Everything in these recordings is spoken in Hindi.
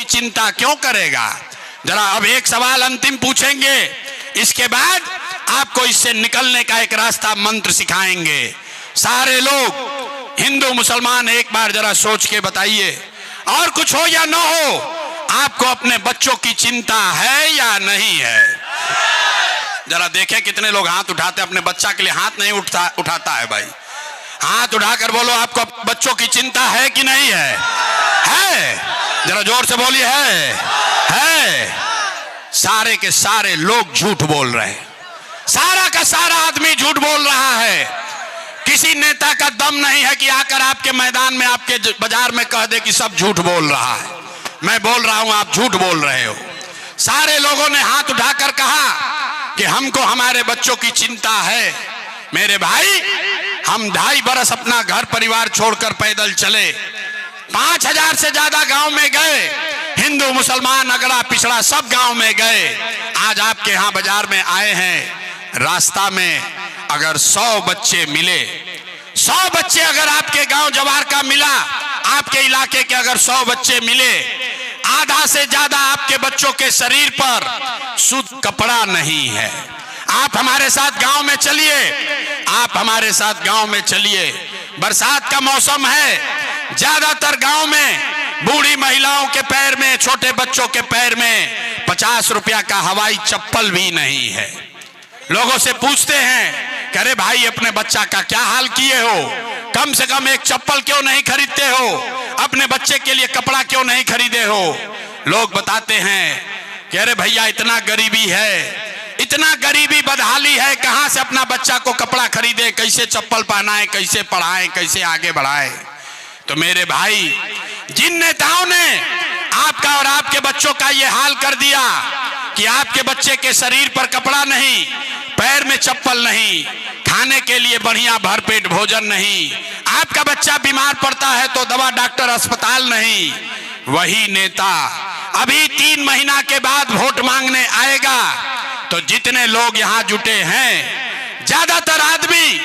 चिंता क्यों करेगा? जरा अब एक सवाल अंतिम पूछेंगे, इसके बाद आपको इससे निकलने का एक रास्ता मंत्र सिखाएंगे। सारे लोग हिंदू मुसलमान एक बार जरा सोच के बताइए, और कुछ हो या ना हो, आपको अपने बच्चों की चिंता है या नहीं है? जरा देखें कितने लोग हाथ उठाते, अपने बच्चा के लिए हाथ नहीं उठाता है भाई। हाथ उठाकर बोलो, आपको बच्चों की चिंता है कि नहीं है? है? जरा जोर से बोलिए, है। सारे के सारे लोग झूठ बोल रहे हैं, सारा का सारा आदमी झूठ बोल रहा है। किसी नेता का दम नहीं है कि आकर आपके मैदान में, आपके बाजार में कह दे कि सब झूठ बोल रहा है। मैं बोल रहा हूं, आप झूठ बोल रहे हो। सारे लोगों ने हाथ उठाकर कहा कि हमको हमारे बच्चों की चिंता है। मेरे भाई, हम 2.5 बरस अपना घर परिवार छोड़कर पैदल चले, 5000 से ज्यादा गांव में गए, हिंदू मुसलमान अगड़ा पिछड़ा सब गांव में गए। आज आपके यहां बाजार में आए हैं, रास्ता में अगर 100 बच्चे मिले, 100 बच्चे अगर आपके गांव जवार का मिला, आपके इलाके के अगर 100 बच्चे मिले, आधा से ज्यादा आपके बच्चों के शरीर पर शुद्ध कपड़ा नहीं है। आप हमारे साथ गांव में चलिए, आप हमारे साथ गांव में चलिए। बरसात का मौसम है, ज्यादातर गांव में बूढ़ी महिलाओं के पैर में, छोटे बच्चों के पैर में 50 रुपया का हवाई चप्पल भी नहीं है। लोगों से पूछते हैं कि अरे भाई, अपने बच्चा का क्या हाल किए हो? कम से कम एक चप्पल क्यों नहीं खरीदते हो? अपने बच्चे के लिए कपड़ा क्यों नहीं खरीदे हो? लोग बताते हैं कि अरे भैया, इतना गरीबी है, इतना गरीबी बदहाली है, कहां से अपना बच्चा को कपड़ा खरीदे, कैसे चप्पल पहनाए, कैसे पढ़ाएं, कैसे आगे बढ़ाए। तो मेरे भाई, जिन नेताओं ने आपका और आपके बच्चों का ये हाल कर दिया कि आपके बच्चे के शरीर पर कपड़ा नहीं, पैर में चप्पल नहीं, खाने के लिए बढ़िया भरपेट भोजन नहीं, आपका बच्चा बीमार पड़ता है तो दवा डॉक्टर अस्पताल नहीं, वही नेता अभी 3 महीना के बाद वोट मांगने आएगा। तो जितने लोग यहां जुटे हैं, ज्यादातर आदमी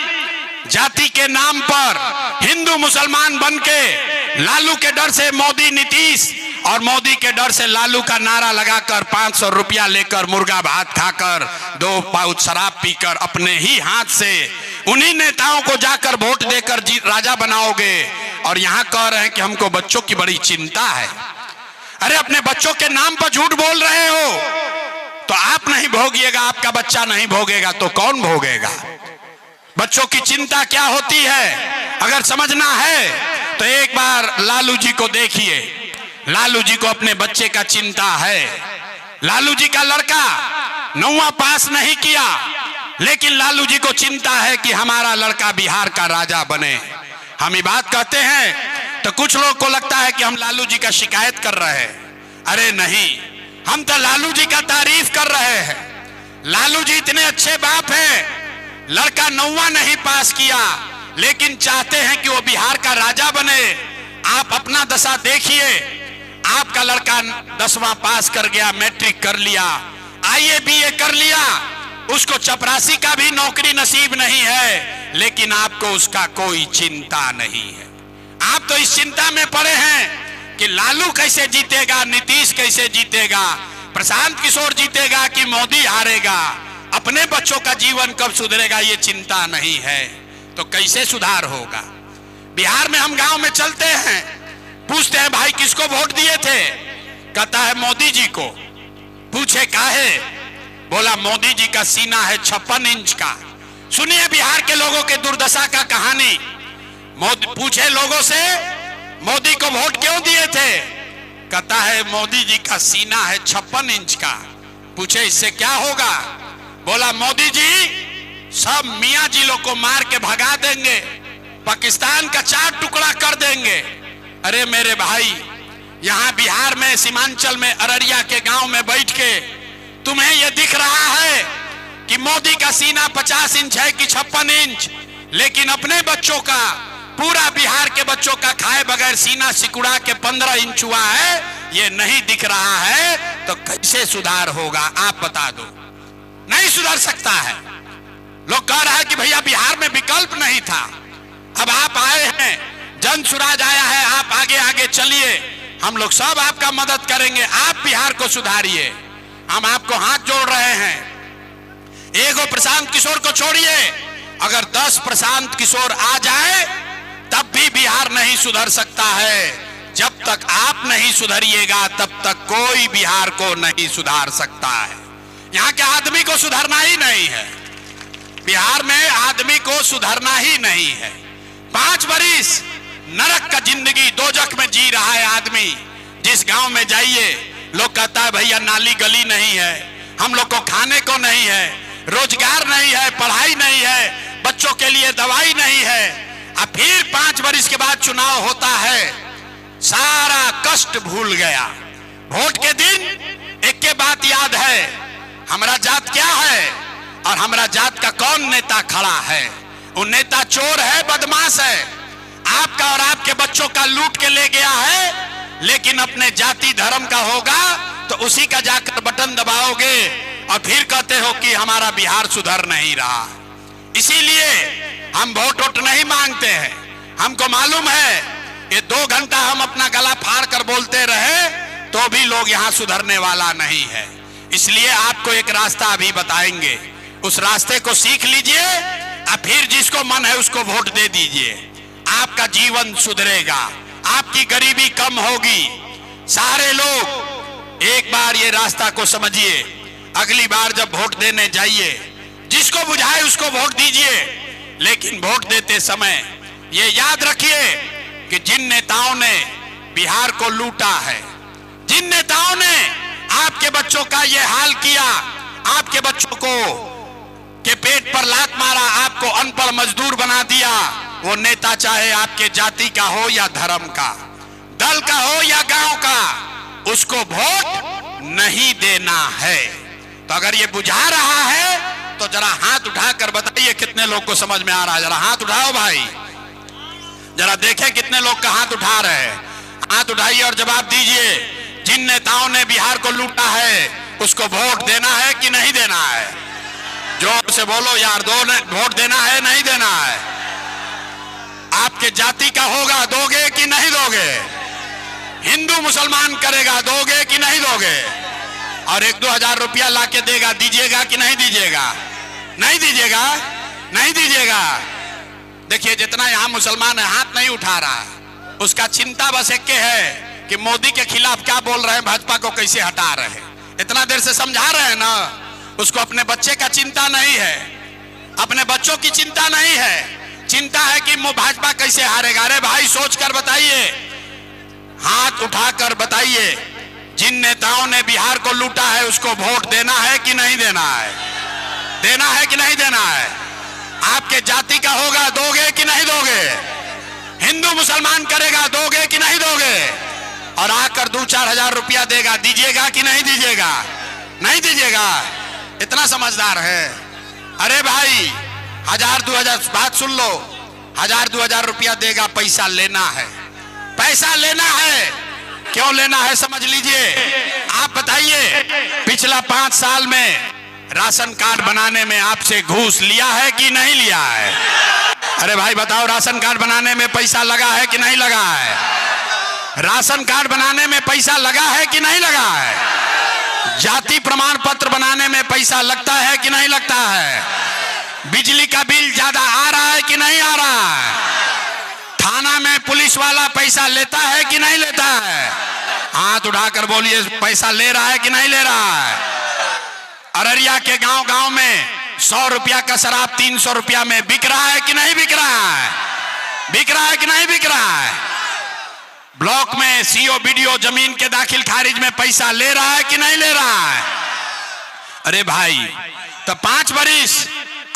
जाति के नाम पर हिंदू मुसलमान बनके लालू के डर से मोदी नीतीश, और मोदी के डर से लालू का नारा लगाकर 500 रुपया लेकर, मुर्गा भात खाकर, 2 पाउच शराब पीकर, अपने ही हाथ से उन्हीं नेताओं को जाकर वोट देकर राजा बनाओगे, और यहां कह रहे हैं कि हमको बच्चों की बड़ी चिंता है। अरे, अपने बच्चों के नाम पर झूठ बोल रहे हो तो आप नहीं भोगिएगा, आपका बच्चा नहीं भोगेगा तो कौन भोगेगा? बच्चों की चिंता क्या होती है अगर समझना है तो एक बार लालू जी को देखिए। लालू जी को अपने बच्चे का चिंता है। लालू जी का लड़का 9वां पास नहीं किया, लेकिन लालू जी को चिंता है कि हमारा लड़का बिहार का राजा बने। हम ये बात कहते हैं तो कुछ लोग को लगता है कि हम लालू जी का शिकायत कर रहे हैं। अरे नहीं, हम तो लालू जी का तारीफ कर रहे हैं। लालू जी इतने अच्छे बाप हैं, लड़का 9वां नहीं पास किया, लेकिन चाहते हैं कि वो बिहार का राजा बने। आप अपना दशा देखिए, आपका लड़का 10वां पास कर गया, मैट्रिक कर लिया, IAA BA कर लिया, उसको चपरासी का भी नौकरी नसीब नहीं है, लेकिन आपको उसका कोई चिंता नहीं है। आप तो इस चिंता में पड़े हैं कि लालू कैसे जीतेगा, नीतीश कैसे जीतेगा, प्रशांत किशोर जीतेगा कि मोदी हारेगा, अपने बच्चों का जीवन कब सुधरेगा, ये चिंता नहीं है। तो कैसे सुधार होगा? बिहार में हम गांव में चलते हैं, पूछते हैं भाई किसको वोट दिए थे? कहता है मोदी जी को। पूछे काहे? बोला मोदी जी का सीना है 56 इंच का। सुनिए बिहार के लोगों के दुर्दशा का कहानी। पूछे लोगों से मोदी को वोट क्यों दिए थे? कहता है मोदी जी का सीना है 56 इंच का। पूछे इससे क्या होगा? बोला मोदी जी सब मियां जिलों को मार के भगा देंगे, पाकिस्तान का 4 टुकड़ा कर देंगे। अरे मेरे भाई, यहां बिहार में सीमांचल में अररिया के गांव में बैठ के तुम्हें यह दिख रहा है कि मोदी का सीना 50 इंच है कि 56 इंच, लेकिन अपने बच्चों का, पूरा बिहार के बच्चों का खाए बगैर सीना सिकुड़ा के 15 इंच हुआ है, ये नहीं दिख रहा है तो कैसे सुधार होगा? आप बता दो। नहीं सुधर सकता है। लोग कह रहा है कि भैया बिहार में विकल्प नहीं था, अब आप आए हैं, जन सुराज आया है, आप आगे आगे चलिए, हम लोग सब आपका मदद करेंगे। आप बिहार को सुधारिए, हम आपको हाथ जोड़ रहे हैं। एगो प्रशांत किशोर को छोड़िए, अगर 10 प्रशांत किशोर आ जाए तब भी बिहार नहीं सुधर सकता है। जब तक आप नहीं सुधरिएगा तब तक कोई बिहार को नहीं सुधार सकता है। यहाँ के आदमी को सुधरना ही नहीं है, बिहार में आदमी को सुधरना ही नहीं है। 5 बरिस नरक का जिंदगी दोजख में जी रहा है आदमी। जिस गांव में जाइए लोग कहता है भैया नाली गली नहीं है, हम लोग को खाने को नहीं है, रोजगार नहीं है, पढ़ाई नहीं है, बच्चों के लिए दवाई नहीं है। अब फिर 5 बरिस के बाद चुनाव होता है, सारा कष्ट भूल गया। वोट के दिन एक के बात याद है, हमारा जात क्या है और हमारा जात का कौन नेता खड़ा है। वो नेता चोर है, बदमाश है, आपका और आपके बच्चों का लूट के ले गया है। लेकिन अपने जाति धर्म का होगा तो उसी का जाकर बटन दबाओगे और फिर कहते हो कि हमारा बिहार सुधर नहीं रहा। इसीलिए हम वोट नहीं मांगते हैं। हमको मालूम है ये 2 घंटा हम अपना गला फाड़ कर बोलते रहे तो भी लोग यहाँ सुधरने वाला नहीं है। इसलिए आपको एक रास्ता अभी बताएंगे, उस रास्ते को सीख लीजिए और फिर जिसको मन है उसको वोट दे दीजिए। आपका जीवन सुधरेगा, आपकी गरीबी कम होगी। सारे लोग एक बार ये रास्ता को समझिए, अगली बार जब वोट देने जाइए जिसको बुझाए उसको वोट दीजिए। लेकिन वोट देते समय ये याद रखिए कि जिन नेताओं ने बिहार को लूटा है, जिन नेताओं ने आपके बच्चों का ये हाल किया, आपके बच्चों को के पेट पर लात मारा, आपको अनपढ़ मजदूर बना दिया, वो नेता चाहे आपके जाति का हो या धर्म का, दल का हो या गांव का, उसको वोट नहीं देना है। तो अगर ये बुझा रहा है तो जरा हाथ उठाकर बताइए कितने लोग को समझ में आ रहा है। जरा हाथ उठाओ भाई, जरा देखें कितने लोग का हाथ उठा रहे हैं। हाथ उठाइए और जवाब दीजिए, जिन नेताओं ने बिहार को लूटा है उसको वोट देना है कि नहीं देना है? जोर से बोलो यार, वोट देना है नहीं देना है? आपके जाति का होगा, दोगे कि नहीं दोगे? हिंदू मुसलमान करेगा, दोगे कि नहीं दोगे? और 1-2 हजार रुपया लाके देगा, दीजिएगा कि नहीं दीजिएगा? नहीं दीजिएगा, नहीं दीजिएगा। देखिए जितना यहाँ मुसलमान है हाथ नहीं उठा रहा, उसका चिंता बस एक के है कि मोदी के खिलाफ क्या बोल रहे हैं, भाजपा को कैसे हटा रहे हैं। इतना देर से समझा रहे हैं ना, उसको अपने बच्चे का चिंता नहीं है, अपने बच्चों की चिंता नहीं है, चिंता है कि भाजपा कैसे हारेगा। अरे भाई सोच कर बताइए, हाथ उठाकर बताइए, जिन नेताओं ने बिहार को लूटा है उसको वोट देना है कि नहीं देना है? देना है कि नहीं देना है? आपके जाति का होगा, दोगे कि नहीं दोगे? हिंदू मुसलमान करेगा, दोगे कि नहीं दोगे? और आकर 2-4 हजार रुपया देगा, दीजिएगा कि नहीं दीजिएगा? नहीं दीजिएगा। इतना समझदार है। अरे भाई 1000-2 हजार, बात सुन लो, 1000-2 हजार रुपया देगा, पैसा लेना है, पैसा लेना है। क्यों लेना है समझ लीजिए। आप बताइए, पिछला 5 साल में राशन कार्ड बनाने में आपसे घूस लिया है कि नहीं लिया है? अरे भाई बताओ, राशन कार्ड बनाने में पैसा लगा है कि नहीं लगा है? राशन कार्ड बनाने में पैसा लगा है कि नहीं लगा है? जाति प्रमाण पत्र बनाने में पैसा लगता है कि नहीं लगता है? बिजली का बिल ज्यादा आ रहा है कि नहीं आ रहा है? थाना में पुलिस वाला पैसा लेता है कि नहीं लेता है? हाथ उठाकर बोलिए, पैसा ले रहा है कि नहीं ले रहा है? अररिया के गांव गांव में 100 रुपया का शराब 300 रुपया में बिक रहा है कि नहीं बिक रहा है? बिक रहा है कि नहीं बिक रहा है? ब्लॉक में सीओ बीडीओ जमीन के दाखिल खारिज में पैसा ले रहा है कि नहीं ले रहा है? अरे भाई, तो 5 बरिस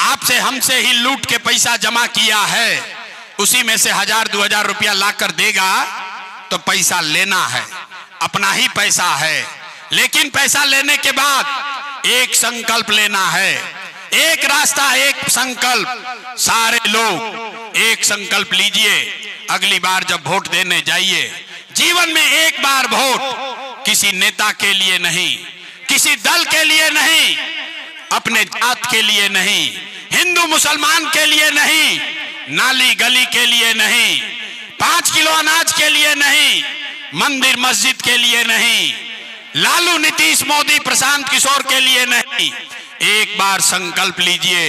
आपसे हमसे ही लूट के पैसा जमा किया है, उसी में से 1000-2 हजार रुपया लाकर देगा तो पैसा लेना है, अपना ही पैसा है। लेकिन पैसा लेने के बाद एक संकल्प लेना है, एक रास्ता, एक संकल्प। सारे लोग एक संकल्प लीजिए, अगली बार जब वोट देने जाइए, जीवन में एक बार वोट, किसी नेता के लिए नहीं, किसी दल के लिए नहीं, अपने जात के लिए नहीं, हिंदू मुसलमान के लिए नहीं, नाली गली के लिए नहीं, 5 किलो अनाज के लिए नहीं, मंदिर मस्जिद के लिए नहीं, लालू नीतीश मोदी प्रशांत किशोर के लिए नहीं। एक बार संकल्प लीजिए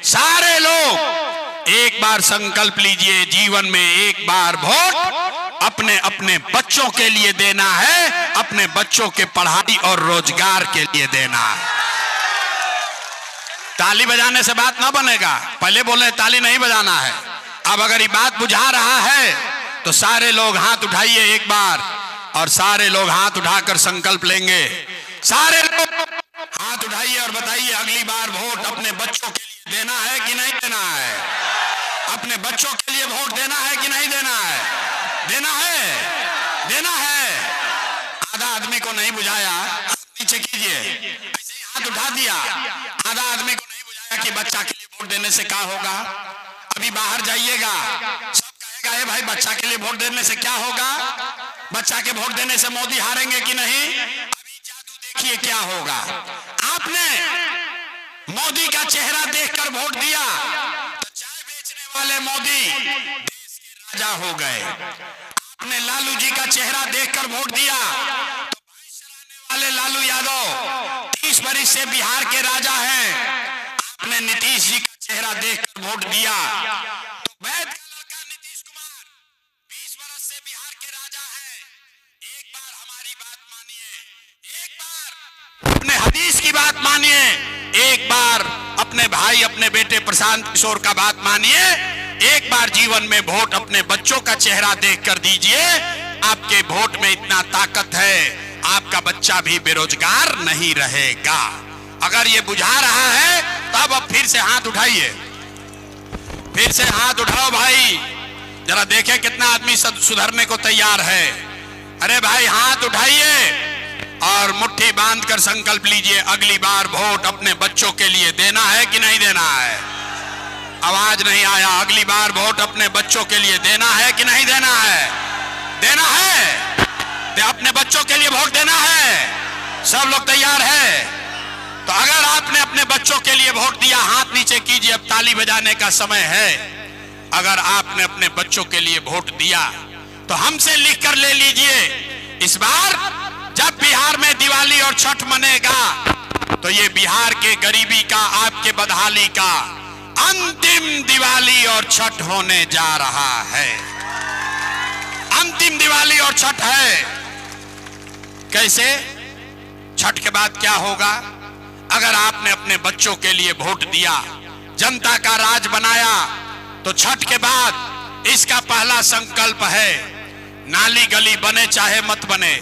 सारे लोग, एक बार संकल्प लीजिए, जीवन में एक बार वोट अपने अपने बच्चों के लिए देना है, अपने बच्चों के पढ़ाई और रोजगार के लिए देना है। ताली बजाने से बात ना बनेगा, पहले बोले ताली नहीं बजाना है। अब अगर ये बात बुझा रहा है तो सारे लोग हाथ उठाइए एक बार, और सारे लोग हाथ उठाकर संकल्प लेंगे। सारे लोग हाथ उठाइए और बताइए अगली बार वोट अपने बच्चों के लिए देना है कि नहीं देना है? अपने बच्चों के लिए वोट देना है कि नहीं देना है? देना है, देना है। आधा आदमी को नहीं बुझाया, नीचे कीजिए, ऐसे ही हाथ उठा दिया। आधा आदमी को नहीं बुझाया कि बच्चा के लिए वोट देने से क्या होगा। अभी बाहर जाइएगा, सब कहेगा ये भाई बच्चा के लिए वोट देने से क्या होगा, बच्चा के वोट देने से मोदी हारेंगे कि नहीं। अभी जादू देखिए क्या होगा। आपने मोदी का चेहरा देखकर वोट दिया तो चाय बेचने वाले मोदी देश के राजा हो गए। आपने लालू जी का चेहरा देखकर वोट दिया तो भैंस चराने वाले लालू यादव 30 बरिस से बिहार के राजा हैं। आपने नीतीश जी का चेहरा देखकर वोट दिया तो वैद का लड़का नीतीश कुमार 20 बरस से बिहार के राजा हैं। एक बार हमारी बात मानिए, एक बार अपने हदीस की बात मानिए, एक बार अपने भाई अपने बेटे प्रशांत किशोर का बात मानिए, एक बार जीवन में वोट अपने बच्चों का चेहरा देखकर दीजिए। आपके वोट में इतना ताकत है, आपका बच्चा भी बेरोजगार नहीं रहेगा। अगर ये बुझा रहा है तब अब फिर से हाथ उठाइए, फिर से हाथ उठाओ भाई, जरा देखें कितना आदमी सुधरने को तैयार है। अरे भाई हाथ उठाइए और मुट्ठी बांधकर संकल्प लीजिए अगली बार वोट अपने बच्चों के लिए देना है कि नहीं देना है। आवाज नहीं आया। अगली बार वोट अपने बच्चों के लिए देना है कि नहीं देना है? देना है, अपने बच्चों के लिए वोट देना है। सब लोग तैयार है? तो अगर आपने अपने बच्चों के लिए वोट दिया, हाथ नीचे कीजिए, अब ताली बजाने का समय है। अगर आपने अपने बच्चों के लिए वोट दिया तो हमसे लिख कर ले लीजिए, इस बार जब बिहार में दिवाली और छठ मनेगा तो ये बिहार के गरीबी का, आपके बदहाली का अंतिम दिवाली और छठ होने जा रहा है। अंतिम दिवाली और छठ है। कैसे? छठ के बाद क्या होगा? अगर आपने अपने बच्चों के लिए वोट दिया, जनता का राज बनाया, तो छठ के बाद इसका पहला संकल्प है, नाली गली बने चाहे मत बने,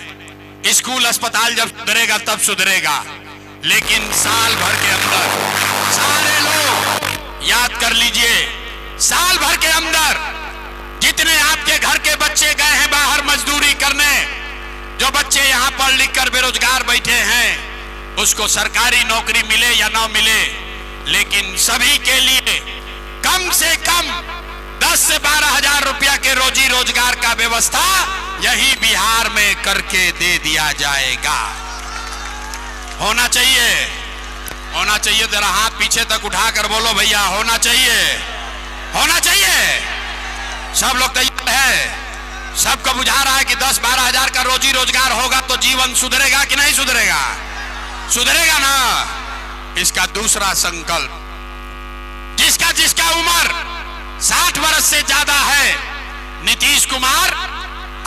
स्कूल अस्पताल जब सुधरेगा तब सुधरेगा, लेकिन साल भर के अंदर सारे लोग याद कर लीजिए, साल भर के अंदर जितने आपके घर के बच्चे गए हैं बाहर मजदूरी करने, जो बच्चे यहाँ पढ़ लिख कर बेरोजगार बैठे हैं, उसको सरकारी नौकरी मिले या ना मिले, लेकिन सभी के लिए कम से कम 10 से 12 हजार रुपया के रोजी रोजगार का व्यवस्था यही बिहार में करके दे दिया जाएगा। होना चाहिए, होना चाहिए। जरा हाथ पीछे तक उठाकर बोलो भैया, होना चाहिए, होना चाहिए। सब लोग तैयार है? सबको बुझा रहा है कि 10-12 हजार का रोजी रोजगार होगा तो जीवन सुधरेगा कि नहीं सुधरेगा? सुधरेगा ना। इसका दूसरा संकल्प, जिसका जिसका उम्र 60 वर्ष से ज्यादा है, नीतीश कुमार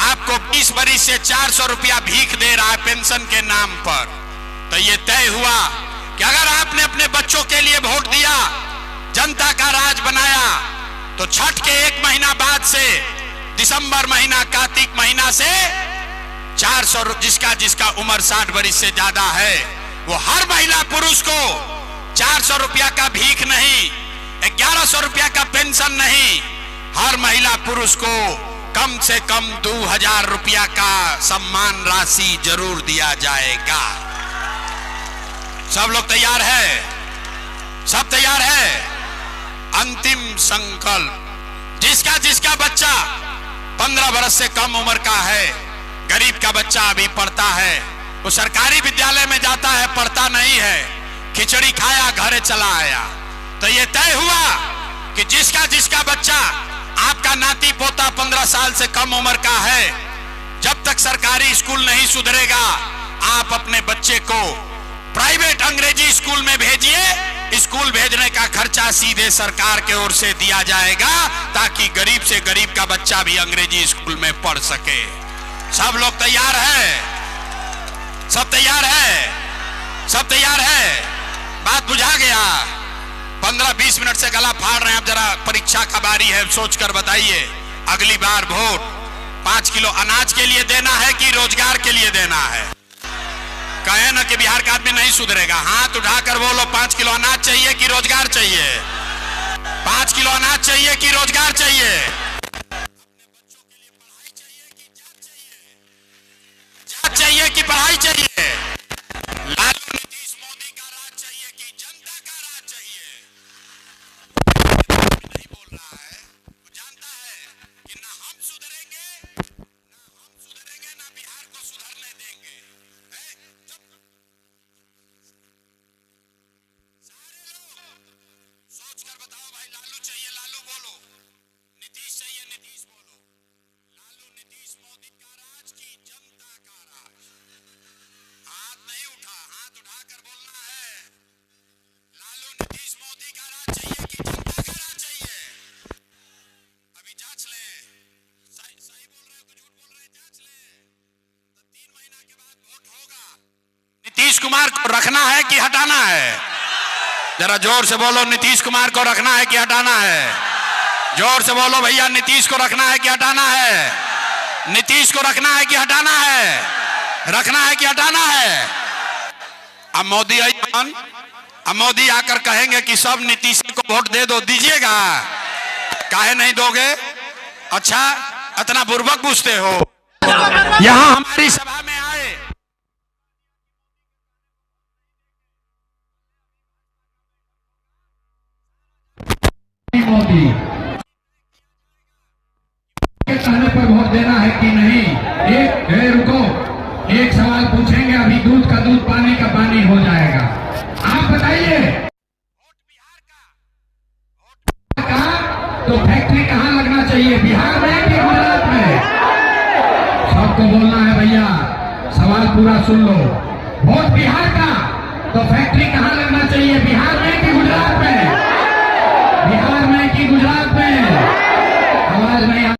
आपको 20 बरिस से 400 रुपया भीख दे रहा है पेंशन के नाम पर। तो ये तय हुआ कि अगर आपने अपने बच्चों के लिए वोट दिया, जनता का राज बनाया, तो छठ के 1 महीना बाद से दिसंबर महीना, कार्तिक महीना से 400, जिसका जिसका उम्र 60 बरिस से ज्यादा है, वो हर महिला पुरुष को 400 रुपया का भीख नहीं, 1100 रुपया का पेंशन नहीं, हर महिला पुरुष को कम से कम 2000 रुपया का सम्मान राशि जरूर दिया जाएगा। सब लोग तैयार है? सब तैयार है? अंतिम संकल्प, जिसका जिसका बच्चा 15 वर्ष से कम उम्र का है, गरीब का बच्चा अभी पढ़ता है, वो सरकारी विद्यालय में जाता है, पढ़ता नहीं है, खिचड़ी खाया घरे चला आया, तो ये तय हुआ कि जिसका जिसका बच्चा, आपका नाती पोता 15 साल से कम उम्र का है, जब तक सरकारी स्कूल नहीं सुधरेगा, आप अपने बच्चे को प्राइवेट अंग्रेजी स्कूल में भेजिए। स्कूल भेजने का खर्चा सीधे सरकार के ओर से दिया जाएगा, ताकि गरीब से गरीब का बच्चा भी अंग्रेजी स्कूल में पढ़ सके। सब लोग तैयार है? सब तैयार है? सब तैयार है? बात बुझा गया? 15-20 मिनट से गला फाड़ रहे हैं। अब जरा परीक्षा का बारी है, सोचकर बताइए, अगली बार वोट 5 किलो अनाज के लिए देना है कि रोजगार के लिए देना है? कहे ना कि बिहार का आदमी नहीं सुधरेगा, हाथ उठाकर बोलो 5 किलो अनाज चाहिए कि रोजगार चाहिए? 5 किलो अनाज चाहिए कि रोजगार चाहिए? अपने बच्चों के लिए पढ़ाई चाहिए कि जात चाहिए? जात चाहिए कि पढ़ाई चाहिए? लालू नीतीश मोदी का राज चाहिए कि जनता का राज चाहिए? नहीं बोल रहा है, वो जानता है कि ना हम सुधरेंगे, ना बिहार को सुधरने देंगे। सारे लोग सोचकर बताओ भाई, लालू चाहिए लालू बोलो, नीतीश चाहिए नीतीश बोलो। लालू नीतीश मोदी का राज की जनता का राज? हाथ नहीं उठा, हाथ उठाकर बोलना है, लालू नीतीश मोदी का राज चाहिए कि जनता का राज चाहिए? अभी जांच ले, सही बोल रहे हो कि झूठ बोल रहे हैं, जांच ले। तो 3 महीना के बाद वोट होगा। नीतीश कुमार को रखना है कि हटाना है? जरा जोर से बोलो, नीतीश कुमार को रखना है कि हटाना है? जोर से बोलो भैया, नीतीश को रखना है कि हटाना है? नीतीश को रखना है कि हटाना है? रखना है कि हटाना है? अब मोदी आइए, अब मोदी आकर कहेंगे कि सब नीतीश को वोट दे दो, दीजिएगा? काहे नहीं दोगे? अच्छा, इतना बुर्बक पूछते हो? यहां हमारी सभा में आए, मोदी के कहने पर वोट देना है कि नहीं? रुको, एक सवाल पूछेंगे, अभी दूध का दूध पानी का पानी हो जाएगा। आप बताइए, वोट बिहार का तो फैक्ट्री कहाँ लगना चाहिए, बिहार में कि गुजरात में? सबको बोलना है भैया, सवाल पूरा सुन लो। वोट बिहार का तो फैक्ट्री कहाँ लगना चाहिए, बिहार में कि गुजरात में? बिहार में कि गुजरात में? आवाज नहीं